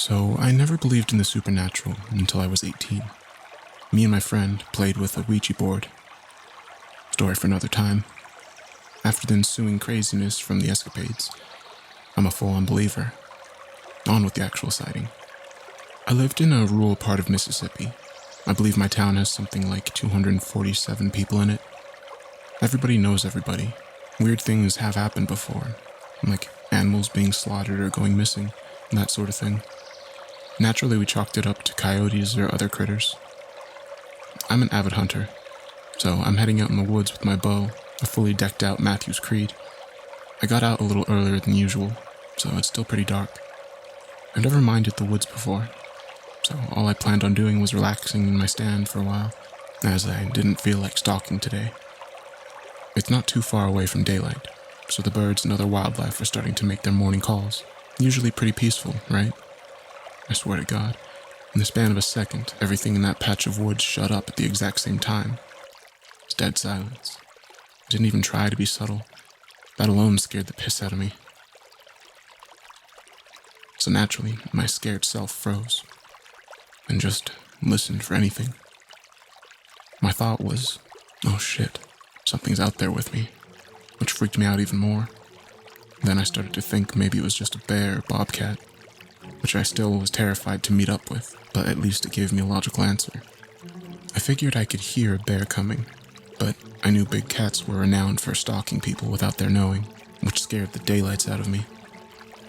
So I never believed in the supernatural until I was 18. Me and my friend played with a Ouija board. Story for another time. After the ensuing craziness from the escapades, I'm a full-on believer. On with the actual sighting. I lived in a rural part of Mississippi. I believe my town has something like 247 people in it. Everybody knows everybody. Weird things have happened before, like animals being slaughtered or going missing, and that sort of thing. Naturally, we chalked it up to coyotes or other critters. I'm an avid hunter, so I'm heading out in the woods with my bow, a fully decked out Matthews Creed. I got out a little earlier than usual, so it's still pretty dark. I've never minded the woods before, so all I planned on doing was relaxing in my stand for a while, as I didn't feel like stalking today. It's not too far away from daylight, so the birds and other wildlife are starting to make their morning calls. Usually pretty peaceful, right? I swear to God, in the span of a second, everything in that patch of woods shut up at the exact same time. It's dead silence. I didn't even try to be subtle. That alone scared the piss out of me. So naturally, my scared self froze and just listened for anything. My thought was, oh shit, something's out there with me, which freaked me out even more. Then I started to think maybe it was just a bear or bobcat, which I still was terrified to meet up with, but at least it gave me a logical answer. I figured I could hear a bear coming, but I knew big cats were renowned for stalking people without their knowing, which scared the daylights out of me.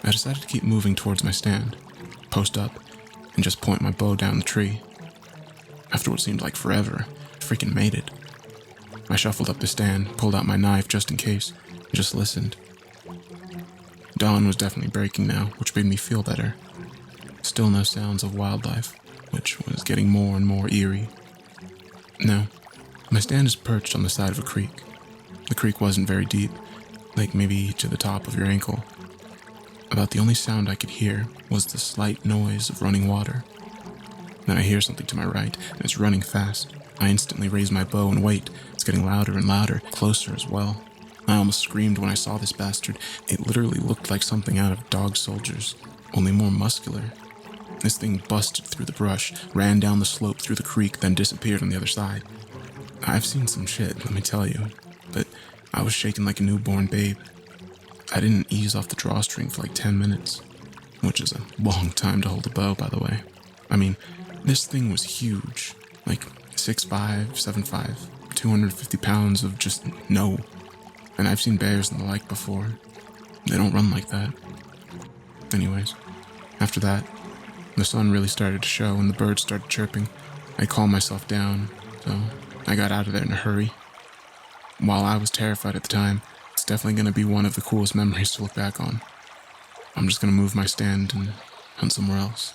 I decided to keep moving towards my stand, post up, and just point my bow down the tree. After what seemed like forever, I freaking made it. I shuffled up the stand, pulled out my knife just in case, and just listened. Dawn was definitely breaking now, which made me feel better. Still no sounds of wildlife, which was getting more and more eerie. Now, my stand is perched on the side of a creek. The creek wasn't very deep, like maybe to the top of your ankle. About the only sound I could hear was the slight noise of running water. Then I hear something to my right, and it's running fast. I instantly raise my bow and wait. It's getting louder and louder, closer as well. I almost screamed when I saw this bastard. It literally looked like something out of Dog Soldiers, only more muscular. This thing busted through the brush, ran down the slope through the creek, then disappeared on the other side. I've seen some shit, let me tell you, but I was shaking like a newborn babe. I didn't ease off the drawstring for like 10 minutes, which is a long time to hold a bow, by the way. I mean, this thing was huge, like 6'5", 7'5", 250 pounds of just no. And I've seen bears and the like before. They don't run like that. Anyways, after that, the sun really started to show and the birds started chirping. I calmed myself down, so I got out of there in a hurry. While I was terrified at the time, it's definitely going to be one of the coolest memories to look back on. I'm just going to move my stand and hunt somewhere else.